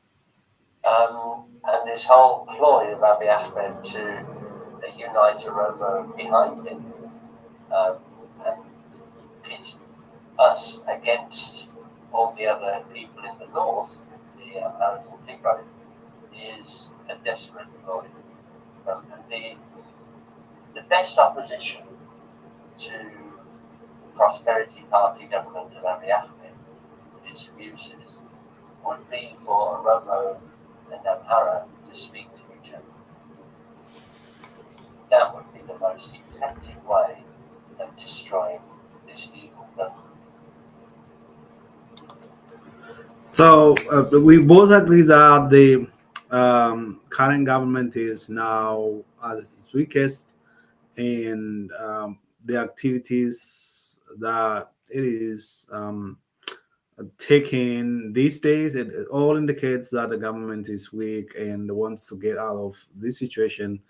And this whole ploy of Abiy Ahmed to unite Oromo behind him and pit us against all the other people in the north, the American Tigray, is a desperate ploy. And the best opposition to the Prosperity Party government of Abiy Ahmed, its abuses, would be for Oromo and Amhara to speak to each other. That would be the most effective way of destroying this evil government. So we both agree that the current government is now at its weakest, and the activities that it is taking these days, it all indicates that the government is weak and wants to get out of this situation,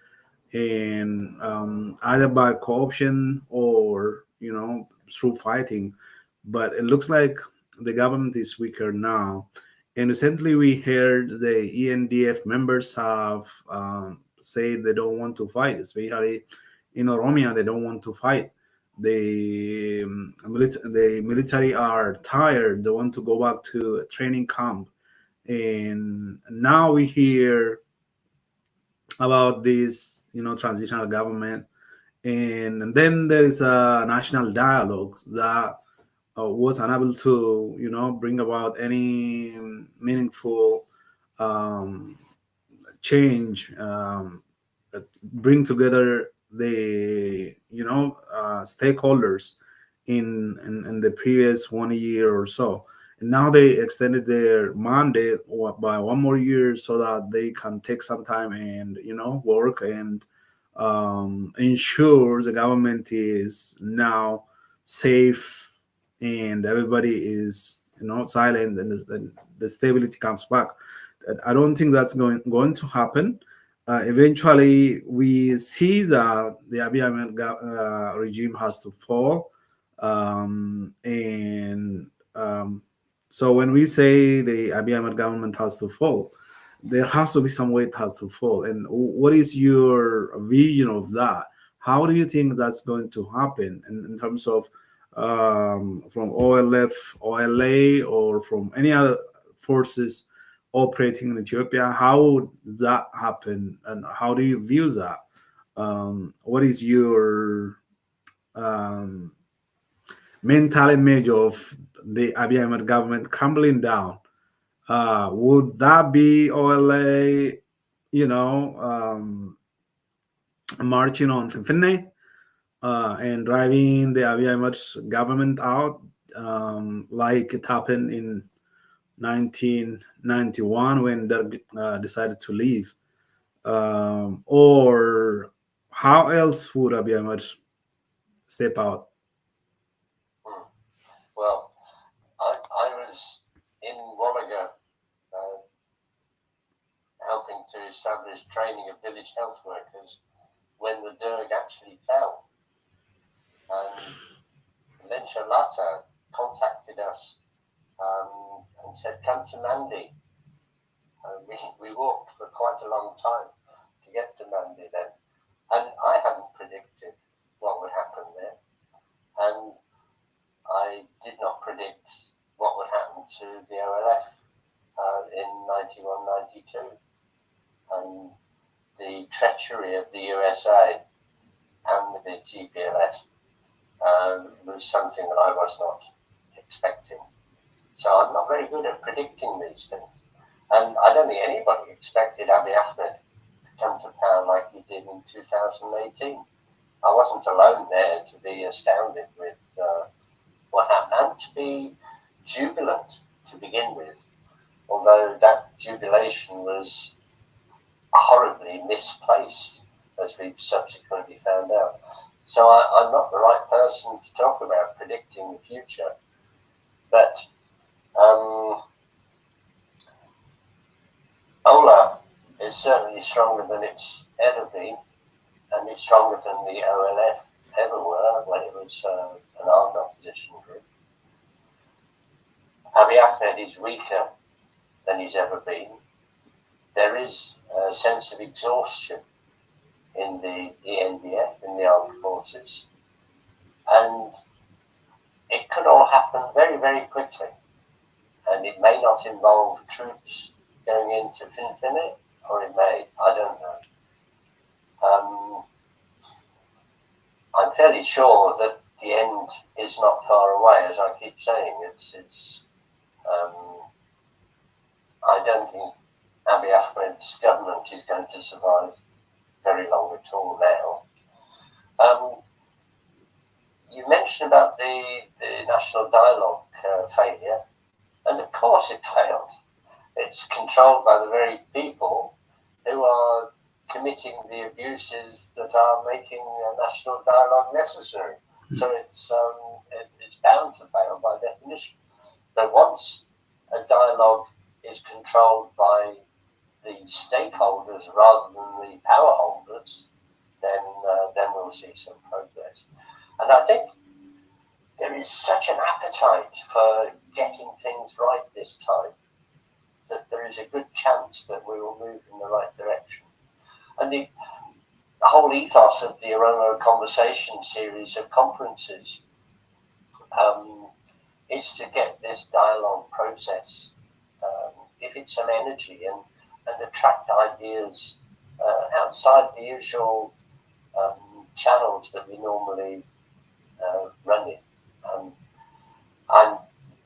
and either by corruption or through fighting. But it looks like the government is weaker now. And recently we heard the ENDF members have said they don't want to fight, especially in Oromia. They don't want to fight. The military are tired. They want to go back to a training camp. And now we hear about this, transitional government, and then there is a national dialogue that was unable to, bring about any meaningful um, change, bring together the stakeholders in the previous 1 year or so. And now they extended their mandate by 1 more year so that they can take some time and work and ensure the government is now safe and everybody is silent, and the stability comes back. I don't think that's going to happen. Eventually, we see that the Abiy Ahmed regime has to fall, and so when we say the Abiy Ahmed government has to fall, there has to be some way it has to fall. And what is your vision of that? How do you think that's going to happen in terms of from OLF, OLA, or from any other forces operating in Ethiopia? How would that happen, and how do you view that? What is your um, mental image of the Abiy Ahmed government crumbling down? Would that be OLA, marching on Finfinne and driving the Abiy Ahmed government out, like it happened in 1991 when they decided to leave? Or how else would Abiy Ahmed step out? Well, I was in Wolaga helping to establish training of village health workers when the Derg actually fell. And Lensha Lata contacted us and said, come to Mandi. We walked for quite a long time to get to Mandi then. And I hadn't predicted what would happen there. And I did not predict what would happen to the OLF in 91, 92. And the treachery of the USA and the TPLF was something that I was not expecting. So I'm not very good at predicting these things. And I don't think anybody expected Abiy Ahmed to come to power like he did in 2018. I wasn't alone there to be astounded with what happened and to be jubilant to begin with. Although that jubilation was horribly misplaced, as we've subsequently found out. So I'm not the right person to talk about predicting the future, but Ola is certainly stronger than it's ever been, and it's stronger than the OLF ever were when it was an armed opposition group. Abiy Ahmed is weaker than he's ever been. There is a sense of exhaustion in the ENDF, in the armed forces, and it could all happen very, very quickly. And it may not involve troops going into Finfinnet, or it may, I don't know. I'm fairly sure that the end is not far away, as I keep saying. I don't think Abiy Ahmed's government is going to survive very long at all now. You mentioned about the national dialogue failure, and of course it failed. It's controlled by the very people who are committing the abuses that are making a national dialogue necessary. So it's bound to fail by definition. But once a dialogue is controlled by the stakeholders rather than the power holders, then we'll see some progress. And I think there is such an appetite for getting things right this time that there is a good chance that we will move in the right direction. And the whole ethos of the Oromo Conversation series of conferences is to get this dialogue process, give it some energy and attract ideas outside the usual channels that we normally run in. I'm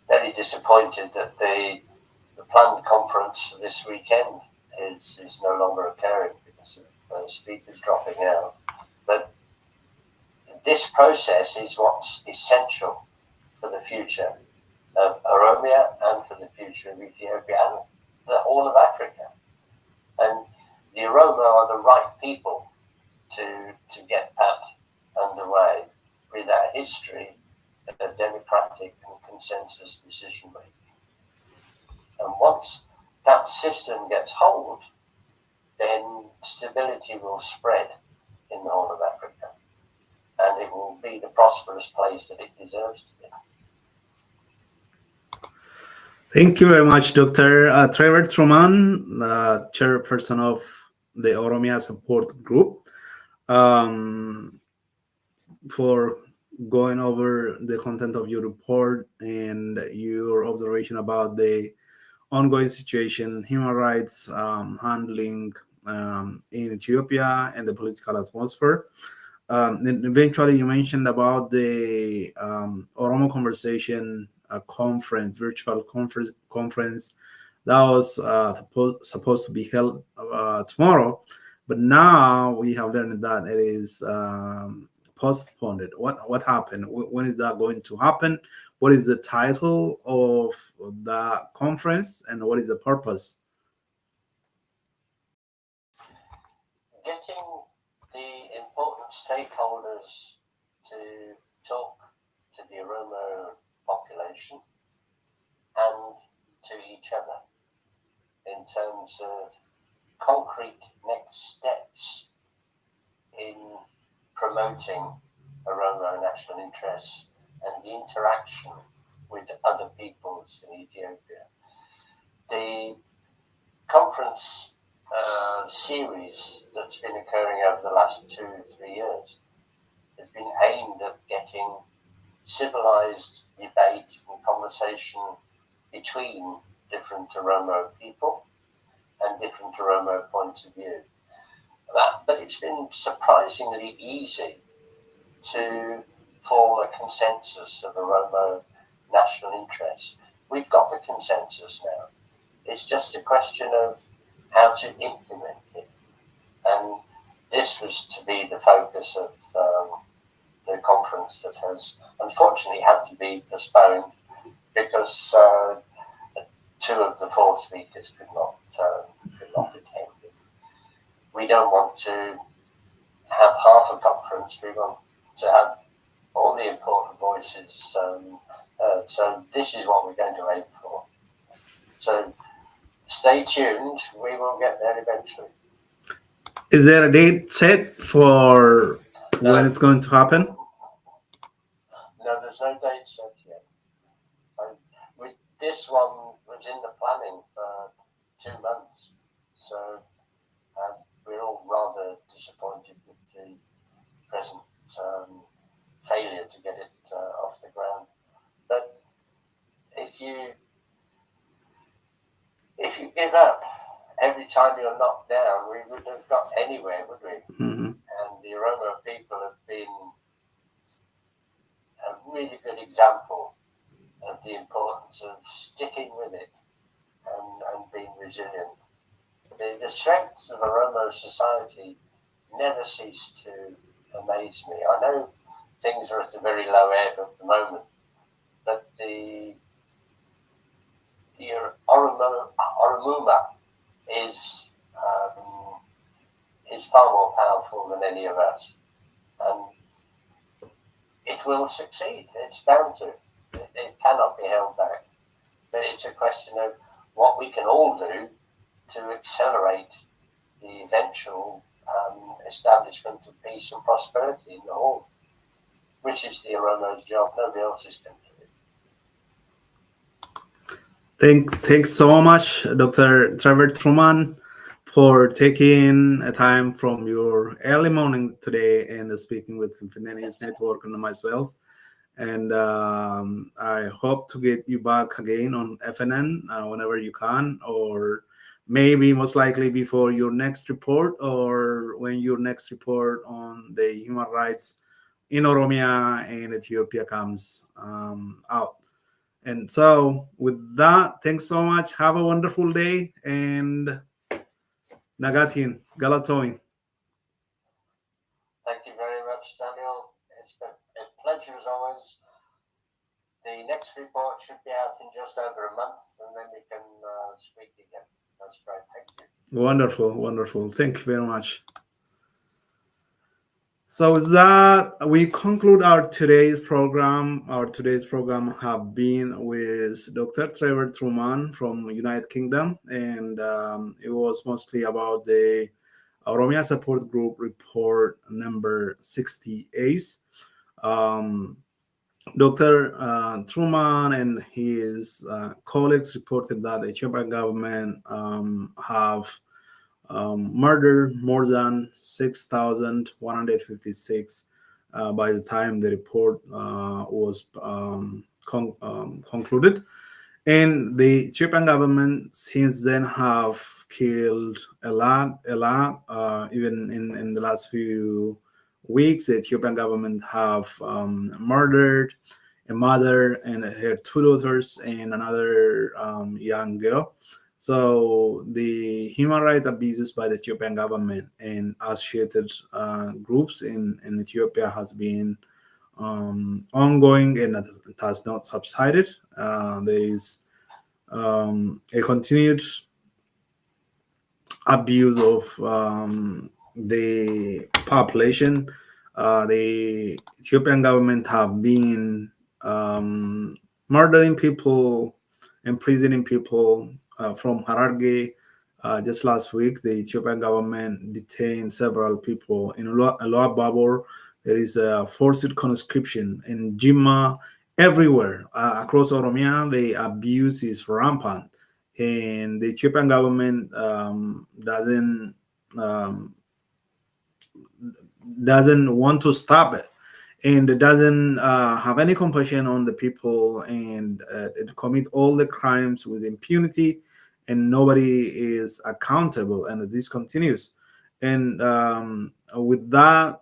very disappointed that the planned conference for this weekend is no longer occurring because of speakers dropping out. But this process is what's essential for the future of Oromia and for the future of Ethiopia and the whole of Africa. And the Oromo are the right people to get that underway with our history of democratic and consensus decision making. And once that system gets hold, then stability will spread in the whole of Africa, and it will be the prosperous place that it deserves to be. Thank you very much, Dr. Trevor Trueman, chairperson of the Oromia Support Group, for going over the content of your report and your observation about the ongoing situation, human rights handling in Ethiopia and the political atmosphere. And eventually, you mentioned about the Oromo Conversation conference, virtual conference that was supposed to be held tomorrow, but now we have learned that it is postponed. What happened? When is that going to happen? What is the title of the conference, and what is the purpose? Getting the important stakeholders to talk to the Oromo population and to each other in terms of concrete next steps in promoting Oromo national interests and the interaction with other peoples in Ethiopia. The conference series that's been occurring over the last 2-3 years has been aimed at getting civilized debate and conversation between different Oromo people and different Oromo points of view. But it's been surprisingly easy to form a consensus of Oromo national interests. We've got the consensus now. It's just a question of how to implement it. And this was to be the focus of the conference that has unfortunately had to be postponed because 2 of the 4 speakers could not attend it. we don't want to have half a conference. We want to have all the important voices. So this is what we're going to aim for. So stay tuned. We will get there eventually. Is there a date set for when it's going to happen? No, there's no date set yet. This one was in the planning for 2 months, so we're all rather disappointed with the present failure to get it off the ground. But if you give up every time you're knocked down, we wouldn't have got anywhere, would we? Mm-hmm. And the Oromo people have been a really good example of the importance of sticking with it and being resilient. The strengths of Oromo society never cease to amaze me. I know things are at a very low ebb at the moment, but the Oromuma is far more powerful than any of us, and it will succeed. It's bound to. It cannot be held back. But it's a question of what we can all do to accelerate the eventual establishment of peace and prosperity in the Horn, which is the Oromo's job. Nobody else is going to do it. Thanks so much, Dr. Trevor Trueman, for taking a time from your early morning today and speaking with Finani's Network and myself. And I hope to get you back again on FNN whenever you can, or maybe most likely before your next report, or when your next report on the human rights in Oromia and Ethiopia comes out. And so with that, thanks so much. Have a wonderful day, and Nagatin, Galatomi. Thank you very much, Daniel. It's been a pleasure as always. The next report should be out in just over a month, and then we can speak again. That's great. Thank you. Wonderful, wonderful. Thank you very much. So with that, we conclude our today's program. Our today's program have been with Dr. Trevor Trueman from United Kingdom, and it was mostly about the Oromia Support Group report number 68. Dr. Trueman and his colleagues reported that the Ethiopian government have murdered more than 6,156 by the time the report was concluded. And the Ethiopian government since then have killed a lot. Even in the last few weeks, the Ethiopian government have murdered a mother and her 2 daughters and another young girl. So the human rights abuses by the Ethiopian government and associated groups in Ethiopia has been ongoing, and it has not subsided. There is a continued abuse of the population. The Ethiopian government have been murdering people, imprisoning people from Hararge. Just last week, the Ethiopian government detained several people in Loa Babur. There is a forced conscription in Jimma. Everywhere across Oromia, the abuse is rampant, and the Ethiopian government doesn't want to stop it, and it doesn't have any compassion on the people, and it commit all the crimes with impunity, and nobody is accountable, and this continues. And with that,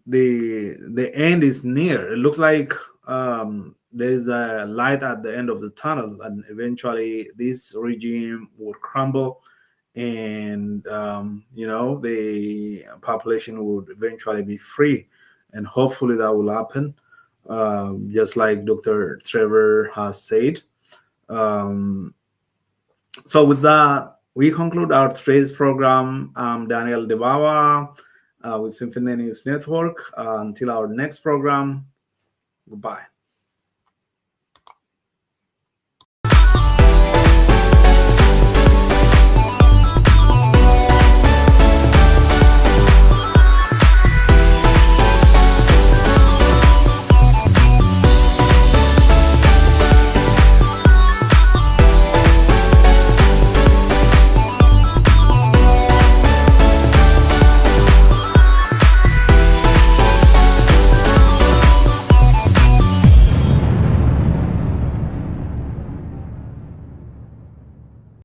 the end is near. It looks like there is a light at the end of the tunnel, and eventually this regime would crumble, and the population would eventually be free, and hopefully that will happen, just like Dr. Trevor has said. So with that, we conclude our today's program. I'm Daniel Debawa with Symphony News Network. Until our next program, goodbye.